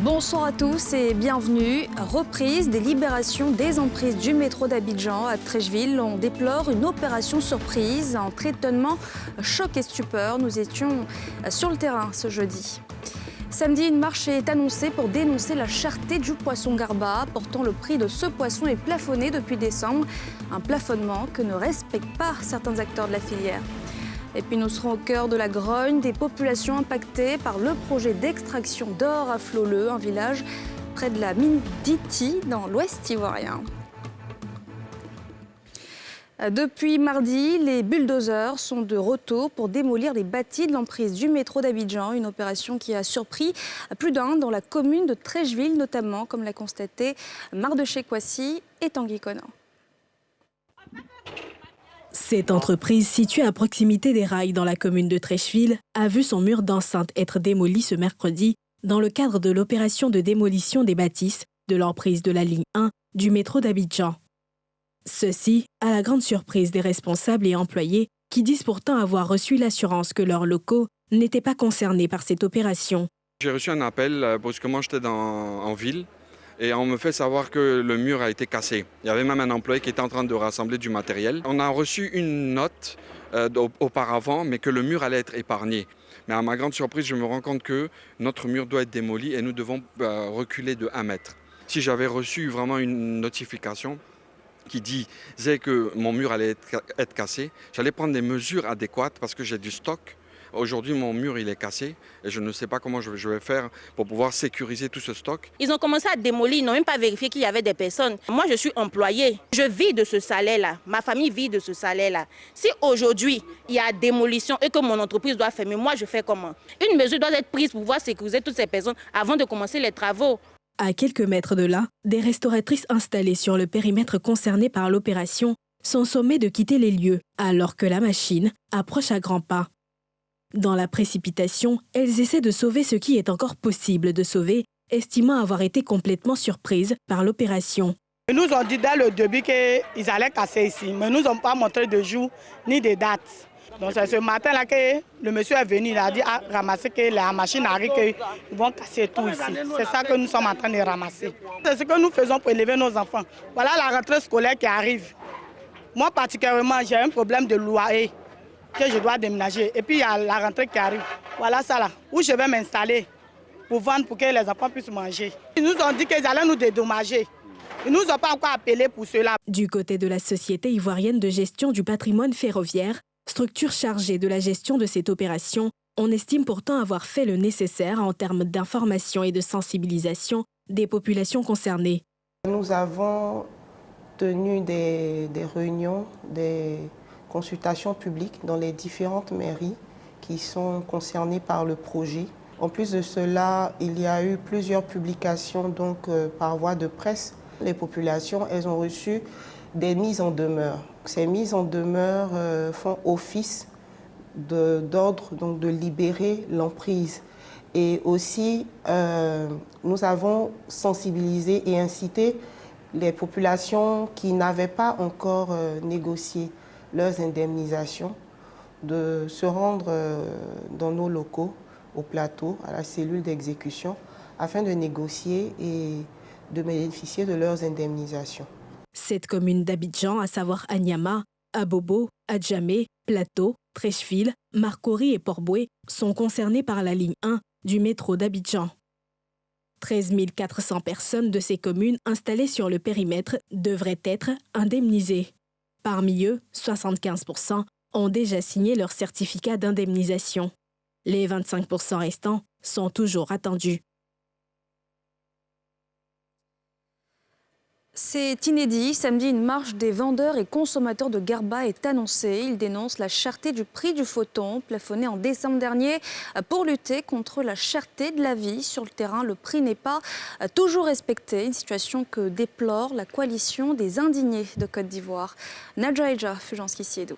Bonsoir à tous et bienvenue. Reprise des libérations des emprises du métro d'Abidjan à Treichville. On déplore une opération surprise entre étonnement, choc et stupeur. Nous étions sur le terrain ce jeudi. Samedi, une marche est annoncée pour dénoncer la cherté du poisson garba. Pourtant, le prix de ce poisson est plafonné depuis décembre. Un plafonnement que ne respectent pas certains acteurs de la filière. Et puis nous serons au cœur de la grogne des populations impactées par le projet d'extraction d'or à Floleux, un village près de la mine d'Ity dans l'ouest ivoirien. Depuis mardi, les bulldozers sont de retour pour démolir les bâtis de l'emprise du métro d'Abidjan, une opération qui a surpris plus d'un dans la commune de Treichville notamment, comme l'a constaté Mardoché Kwasi et Tanguy Conan. Cette entreprise, située à proximité des rails dans la commune de Treichville, a vu son mur d'enceinte être démoli ce mercredi dans le cadre de l'opération de démolition des bâtisses de l'emprise de la ligne 1 du métro d'Abidjan. Ceci à la grande surprise des responsables et employés qui disent pourtant avoir reçu l'assurance que leurs locaux n'étaient pas concernés par cette opération. J'ai reçu un appel, brusquement j'étais en ville. Et on me fait savoir que le mur a été cassé. Il y avait même un employé qui était en train de rassembler du matériel. On a reçu une note auparavant, mais que le mur allait être épargné. Mais à ma grande surprise, je me rends compte que notre mur doit être démoli et nous devons reculer de 1 mètre. Si j'avais reçu vraiment une notification qui disait que mon mur allait être cassé, j'allais prendre des mesures adéquates parce que j'ai du stock. Aujourd'hui, mon mur il est cassé et je ne sais pas comment je vais faire pour pouvoir sécuriser tout ce stock. Ils ont commencé à démolir, ils n'ont même pas vérifié qu'il y avait des personnes. Moi, je suis employée, je vis de ce salaire-là, ma famille vit de ce salaire-là. Si aujourd'hui, il y a démolition et que mon entreprise doit fermer, moi, je fais comment? Une mesure doit être prise pour pouvoir sécuriser toutes ces personnes avant de commencer les travaux. À quelques mètres de là, des restauratrices installées sur le périmètre concerné par l'opération sont sommées de quitter les lieux alors que la machine approche à grands pas. Dans la précipitation, elles essaient de sauver ce qui est encore possible de sauver, estimant avoir été complètement surprises par l'opération. Ils nous ont dit dès le début qu'ils allaient casser ici, mais ils ne nous ont pas montré de jour ni de date. Donc c'est ce matin-là que le monsieur est venu, il a dit à ramasser que la machine arrive, qu'ils vont casser tout ici. C'est ça que nous sommes en train de ramasser. C'est ce que nous faisons pour élever nos enfants. Voilà la rentrée scolaire qui arrive. Moi particulièrement, j'ai un problème de loyer que je dois déménager. Et puis il y a la rentrée qui arrive. Voilà ça là, où je vais m'installer pour vendre, pour que les enfants puissent manger. Ils nous ont dit qu'ils allaient nous dédommager. Ils ne nous ont pas encore appelé pour cela. Du côté de la Société ivoirienne de gestion du patrimoine ferroviaire, structure chargée de la gestion de cette opération, on estime pourtant avoir fait le nécessaire en termes d'information et de sensibilisation des populations concernées. Nous avons tenu des réunions, des consultations publiques dans les différentes mairies qui sont concernées par le projet. En plus de cela, il y a eu plusieurs publications par voie de presse. Les populations, elles ont reçu des mises en demeure. Ces mises en demeure font office d'ordre de libérer l'emprise. Et aussi, nous avons sensibilisé et incité les populations qui n'avaient pas encore négocié leurs indemnisations, de se rendre dans nos locaux, au plateau, à la cellule d'exécution, afin de négocier et de bénéficier de leurs indemnisations. Cette commune d'Abidjan, à savoir Anyama, Abobo, Adjamé, Plateau, Treichville, Marcory et Port-Boué, sont concernés par la ligne 1 du métro d'Abidjan. 13 400 personnes de ces communes installées sur le périmètre devraient être indemnisées. Parmi eux, 75% ont déjà signé leur certificat d'indemnisation. Les 25% restants sont toujours attendus. C'est inédit. Samedi, une marche des vendeurs et consommateurs de garba est annoncée. Ils dénoncent la cherté du prix du photon, plafonné en décembre dernier pour lutter contre la cherté de la vie. Sur le terrain, le prix n'est pas toujours respecté. Une situation que déplore la coalition des indignés de Côte d'Ivoire. Nadjaïja Fujanski-Siedou.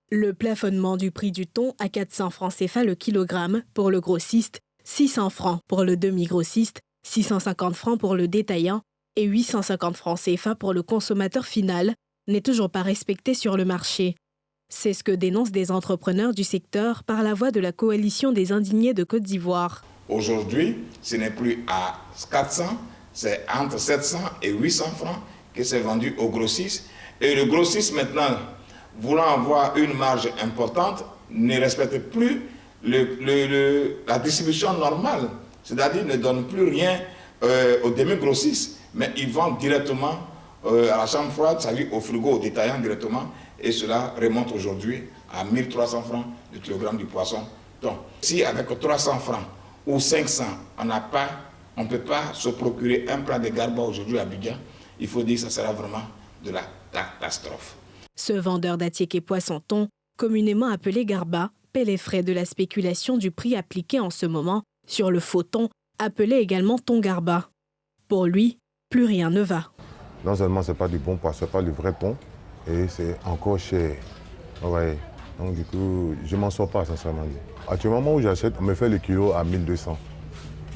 Le plafonnement du prix du thon à 400 francs CFA le kilogramme pour le grossiste 600 francs pour le demi-grossiste, 650 francs pour le détaillant et 850 francs CFA pour le consommateur final, n'est toujours pas respecté sur le marché. C'est ce que dénoncent des entrepreneurs du secteur par la voix de la coalition des indignés de Côte d'Ivoire. Aujourd'hui, ce n'est plus à 400, c'est entre 700 et 800 francs que c'est vendu aux grossistes. Et le grossiste maintenant, voulant avoir une marge importante, ne respecte plus la distribution normale. C'est-à-dire ne donne plus rien aux demi-grossistes, mais ils vendent directement à la chambre froide, c'est-à-dire au frigo, au détaillant directement. Et cela remonte aujourd'hui à 1300 francs du kilogramme du poisson. Donc, si avec 300 francs ou 500, on ne peut pas se procurer un plat de garba aujourd'hui à Abidjan, il faut dire que ça sera vraiment de la catastrophe. Ce vendeur d'attiéké poisson-thon, communément appelé garba, paie les frais de la spéculation du prix appliqué en ce moment sur le faux thon, appelé également thon garba. Pour lui, plus rien ne va. Non seulement ce n'est pas du bon poisson, ce n'est pas du vrai thon, et c'est encore cher. Ouais. Donc du coup, je ne m'en sors pas sincèrement. Actuellement, au moment où j'achète, on me fait le kilo à 1200.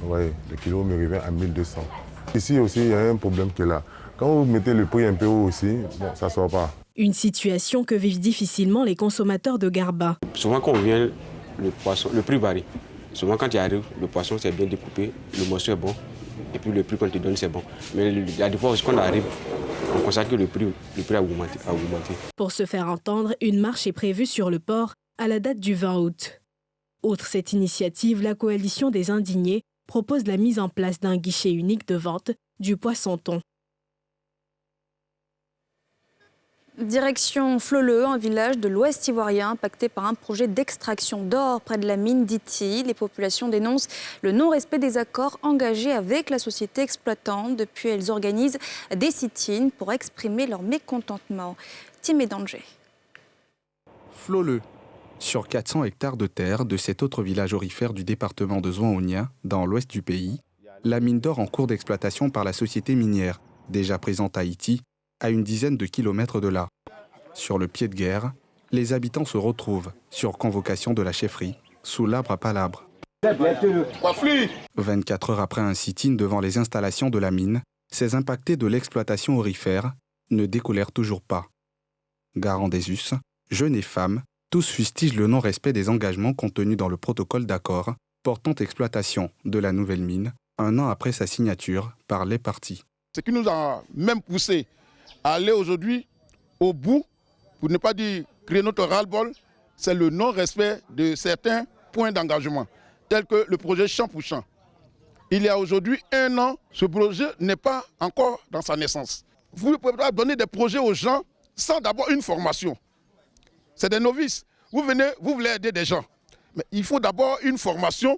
Ouais, le kilo me revient à 1200. Ici aussi, il y a un problème qui est là. Quand vous mettez le prix un peu haut aussi, bon, ça ne sort pas. Une situation que vivent difficilement les consommateurs de garba. Souvent quand on vient, le prix varie. Souvent quand tu arrives, le poisson c'est bien découpé, le morceau est bon, et puis le prix qu'on te donne c'est bon. Mais il y a des fois quand on arrive, on constate que le prix a augmenté. Pour se faire entendre, une marche est prévue sur le port à la date du 20 août. Outre cette initiative, la coalition des indignés propose la mise en place d'un guichet unique de vente du poisson-thon. Direction Floleux, un village de l'Ouest ivoirien impacté par un projet d'extraction d'or près de la mine d'Ity. Les populations dénoncent le non-respect des accords engagés avec la société exploitante. Depuis, elles organisent des sit-ins pour exprimer leur mécontentement. Timé Danger. Floleux. Sur 400 hectares de terre de cet autre village aurifère du département de Zouan-Onia, dans l'ouest du pays, la mine d'or en cours d'exploitation par la société minière, déjà présente à Ity, à une dizaine de kilomètres de là. Sur le pied de guerre, les habitants se retrouvent, sur convocation de la chefferie, sous l'arbre à palabre. 24 heures après un sit-in devant les installations de la mine, ces impactés de l'exploitation aurifère ne décolèrent toujours pas. Garant des us, jeunes et femmes, tous fustigent le non-respect des engagements contenus dans le protocole d'accord portant exploitation de la nouvelle mine, un an après sa signature par les parties. Ce qui nous a même poussé à aller aujourd'hui au bout, pour ne pas dire créer notre ras-le-bol, c'est le non-respect de certains points d'engagement, tels que le projet champ pour champ. Il y a aujourd'hui 1 an, ce projet n'est pas encore dans sa naissance. Vous ne pouvez pas donner des projets aux gens sans d'abord une formation. C'est des novices. Vous venez, vous voulez aider des gens. Mais il faut d'abord une formation,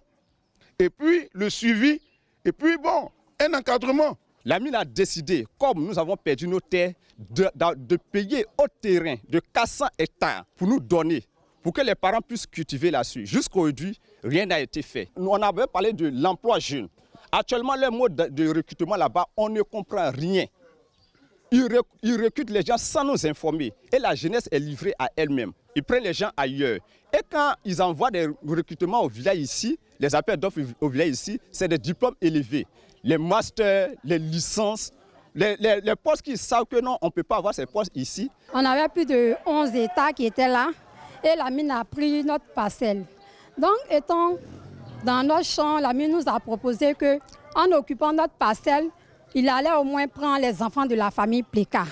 et puis le suivi, et puis bon, un encadrement. La mine a décidé, comme nous avons perdu nos terres, de payer au terrain de 400 hectares pour nous donner, pour que les parents puissent cultiver là-dessus. Jusqu'aujourd'hui, rien n'a été fait. On avait parlé de l'emploi jeune. Actuellement, le mode de recrutement là-bas, on ne comprend rien. Ils recrutent les gens sans nous informer. Et la jeunesse est livrée à elle-même. Ils prennent les gens ailleurs. Et quand ils envoient des recrutements au village ici, les appels d'offres au village ici, c'est des diplômes élevés. Les masters, les licences, les postes qui savent que non, on ne peut pas avoir ces postes ici. On avait plus de 11 États qui étaient là et la mine a pris notre parcelle. Donc, étant dans notre champ, la mine nous a proposé qu'en occupant notre parcelle, il allait au moins prendre les enfants de la famille Pléka.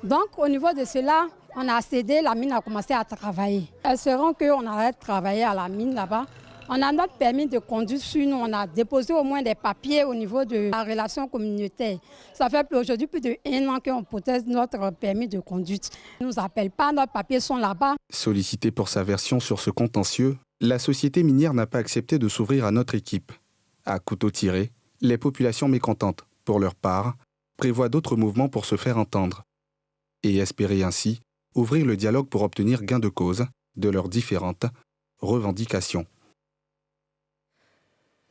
Donc, au niveau de cela, on a cédé, la mine a commencé à travailler. Espérons qu'on arrête de travailler à la mine là-bas. On a notre permis de conduite sur nous, on a déposé au moins des papiers au niveau de la relation communautaire. Ça fait aujourd'hui plus de 1 an qu'on proteste notre permis de conduite. Ils ne nous appellent pas, nos papiers sont là-bas. Sollicité pour sa version sur ce contentieux, la société minière n'a pas accepté de s'ouvrir à notre équipe. À couteau tiré, les populations mécontentes, pour leur part, prévoient d'autres mouvements pour se faire entendre. Et espérer ainsi ouvrir le dialogue pour obtenir gain de cause de leurs différentes revendications.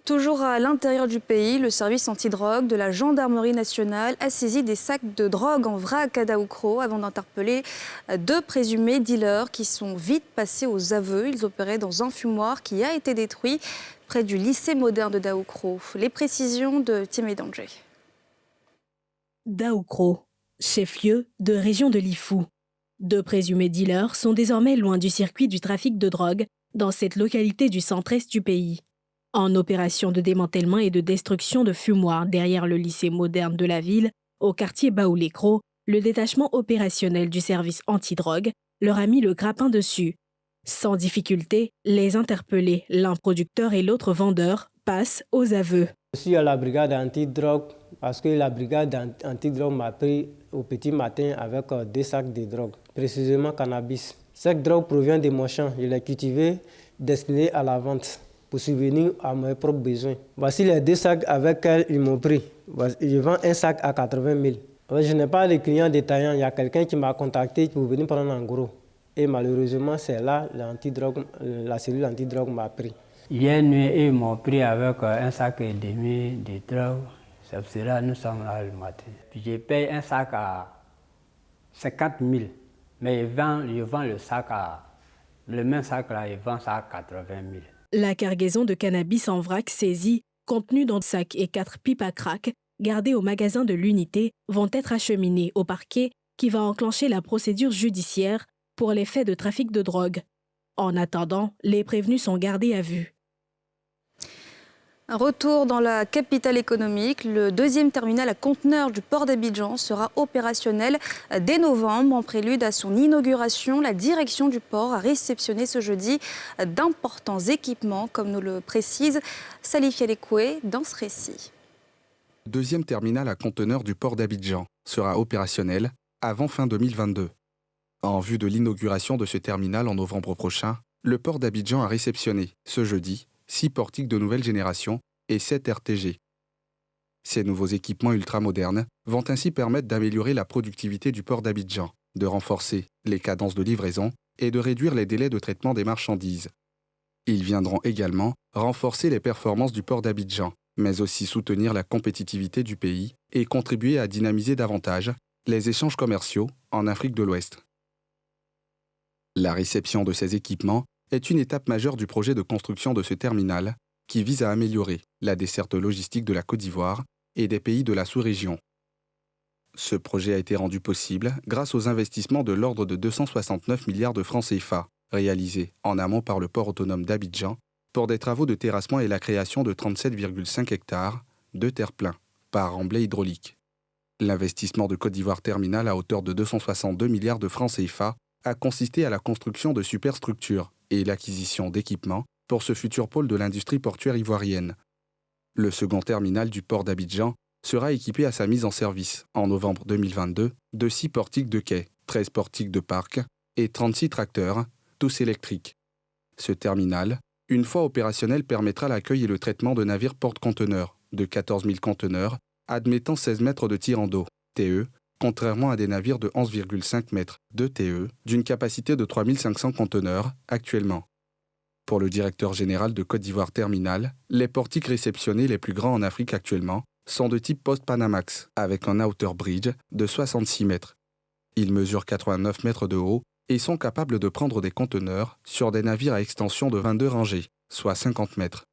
Toujours à l'intérieur du pays, le service antidrogue de la gendarmerie nationale a saisi des sacs de drogue en vrac à Daoukro avant d'interpeller 2 présumés dealers qui sont vite passés aux aveux. Ils opéraient dans un fumoir qui a été détruit près du lycée moderne de Daoukro. Les précisions de Timé Danger. Daoukro, chef-lieu de région de Lifou. 2 présumés dealers sont désormais loin du circuit du trafic de drogue dans cette localité du centre-est du pays. En opération de démantèlement et de destruction de fumoirs derrière le lycée moderne de la ville, au quartier Baoulekro, le détachement opérationnel du service antidrogue leur a mis le grappin dessus. Sans difficulté, les interpellés, l'un producteur et l'autre vendeur, passent aux aveux. Je suis à la brigade antidrogue parce que la brigade antidrogue m'a pris au petit matin avec 2 sacs de drogue, précisément cannabis. Cette drogue provient de mon champ. Je l'ai cultivé, destiné à la vente, pour subvenir à mes propres besoins. Voici les 2 sacs avec lesquels ils m'ont pris. Je vends un sac à 80 000. Je n'ai pas de clients détaillants. Il y a quelqu'un qui m'a contacté pour venir prendre en gros. Et malheureusement, c'est là la cellule antidrogue m'a pris. Hier nuit, ils m'ont pris avec un sac et demi de drogue. C'est pour cela que nous sommes là le matin. Puis je paye un sac à 50 000. Mais je vends le même sac là, je vends ça à 80 000. La cargaison de cannabis en vrac saisie, contenue dans 5 et 4 pipes à crack, gardées au magasin de l'unité, vont être acheminées au parquet qui va enclencher la procédure judiciaire pour les faits de trafic de drogue. En attendant, les prévenus sont gardés à vue. Un retour dans la capitale économique, le 2e terminal à conteneurs du port d'Abidjan sera opérationnel dès novembre. En prélude à son inauguration, la direction du port a réceptionné ce jeudi d'importants équipements, comme nous le précise Salif Yalekoué dans ce récit. Le 2e terminal à conteneurs du port d'Abidjan sera opérationnel avant fin 2022. En vue de l'inauguration de ce terminal en novembre prochain, le port d'Abidjan a réceptionné ce jeudi 6 portiques de nouvelle génération et 7 RTG. Ces nouveaux équipements ultramodernes vont ainsi permettre d'améliorer la productivité du port d'Abidjan, de renforcer les cadences de livraison et de réduire les délais de traitement des marchandises. Ils viendront également renforcer les performances du port d'Abidjan, mais aussi soutenir la compétitivité du pays et contribuer à dynamiser davantage les échanges commerciaux en Afrique de l'Ouest. La réception de ces équipements est une étape majeure du projet de construction de ce terminal qui vise à améliorer la desserte logistique de la Côte d'Ivoire et des pays de la sous-région. Ce projet a été rendu possible grâce aux investissements de l'ordre de 269 milliards de francs CFA réalisés en amont par le port autonome d'Abidjan pour des travaux de terrassement et la création de 37,5 hectares de terre-plein par remblai hydraulique. L'investissement de Côte d'Ivoire Terminal à hauteur de 262 milliards de francs CFA a consisté à la construction de superstructures et l'acquisition d'équipements pour ce futur pôle de l'industrie portuaire ivoirienne. Le second terminal du port d'Abidjan sera équipé à sa mise en service en novembre 2022 de 6 portiques de quai, 13 portiques de parc et 36 tracteurs, tous électriques. Ce terminal, une fois opérationnel, permettra l'accueil et le traitement de navires porte-conteneurs de 14 000 conteneurs admettant 16 mètres de tirant d'eau, TE, contrairement à des navires de 11,5 mètres de TE d'une capacité de 3 500 conteneurs actuellement. Pour le directeur général de Côte d'Ivoire Terminal, les portiques réceptionnés les plus grands en Afrique actuellement sont de type post-Panamax, avec un outer bridge de 66 mètres. Ils mesurent 89 mètres de haut et sont capables de prendre des conteneurs sur des navires à extension de 22 rangées, soit 50 mètres.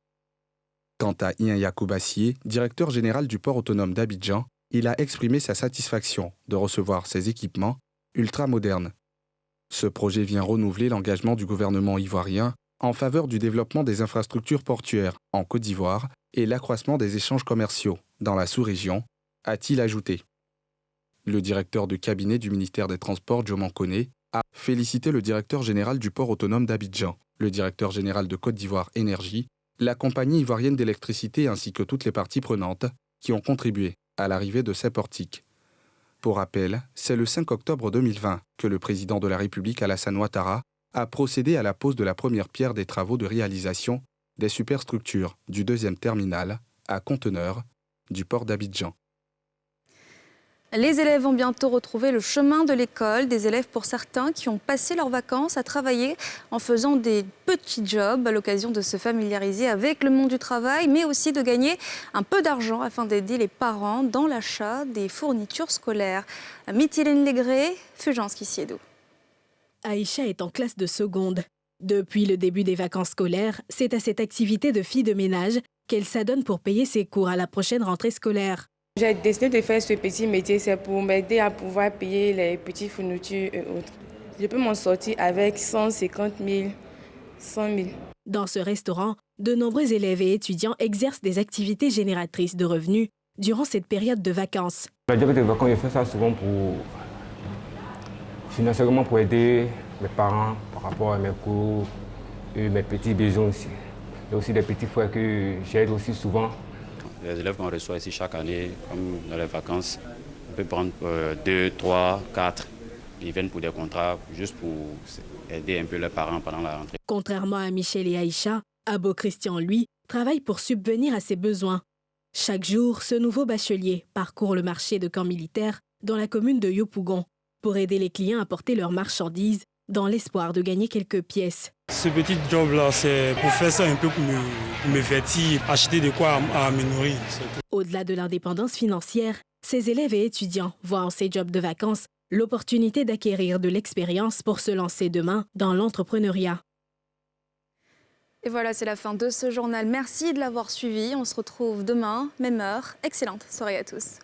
Quant à Ian Yakoubassié, directeur général du port autonome d'Abidjan, il a exprimé sa satisfaction de recevoir ces équipements ultra-modernes. Ce projet vient renouveler l'engagement du gouvernement ivoirien en faveur du développement des infrastructures portuaires en Côte d'Ivoire et l'accroissement des échanges commerciaux dans la sous-région, a-t-il ajouté. Le directeur de cabinet du ministère des Transports, Joe Mankone, a félicité le directeur général du port autonome d'Abidjan, le directeur général de Côte d'Ivoire Énergie, la compagnie ivoirienne d'électricité ainsi que toutes les parties prenantes qui ont contribué à l'arrivée de ces portiques. Pour rappel, c'est le 5 octobre 2020 que le président de la République Alassane Ouattara a procédé à la pose de la première pierre des travaux de réalisation des superstructures du 2e terminal à conteneurs du port d'Abidjan. Les élèves vont bientôt retrouver le chemin de l'école. Des élèves pour certains qui ont passé leurs vacances à travailler en faisant des petits jobs à l'occasion de se familiariser avec le monde du travail, mais aussi de gagner un peu d'argent afin d'aider les parents dans l'achat des fournitures scolaires. Mithilène Légré, Fulgence Kissiedo. Aïcha est en classe de seconde. Depuis le début des vacances scolaires, c'est à cette activité de fille de ménage qu'elle s'adonne pour payer ses cours à la prochaine rentrée scolaire. J'ai décidé de faire ce petit métier, c'est pour m'aider à pouvoir payer les petites fournitures et autres. Je peux m'en sortir avec 150 000, 100 000. Dans ce restaurant, de nombreux élèves et étudiants exercent des activités génératrices de revenus durant cette période de vacances. La job de vacances, je fais ça souvent financièrement pour aider mes parents par rapport à mes cours et mes petits besoins aussi. Il y a aussi des petits frères que j'aide aussi souvent. Les élèves qu'on reçoit ici chaque année, comme dans les vacances, on peut prendre 2, 3, 4. Ils viennent pour des contrats juste pour aider un peu leurs parents pendant la rentrée. Contrairement à Michel et Aïcha, Abo Christian, lui, travaille pour subvenir à ses besoins. Chaque jour, ce nouveau bachelier parcourt le marché de camp militaire dans la commune de Yopougon pour aider les clients à porter leurs marchandises dans l'espoir de gagner quelques pièces. Ce petit job-là, c'est pour faire ça un peu pour me vêtir, acheter de quoi à me nourrir. Au-delà de l'indépendance financière, ces élèves et étudiants voient en ces jobs de vacances l'opportunité d'acquérir de l'expérience pour se lancer demain dans l'entrepreneuriat. Et voilà, c'est la fin de ce journal. Merci de l'avoir suivi. On se retrouve demain, même heure. Excellente soirée à tous.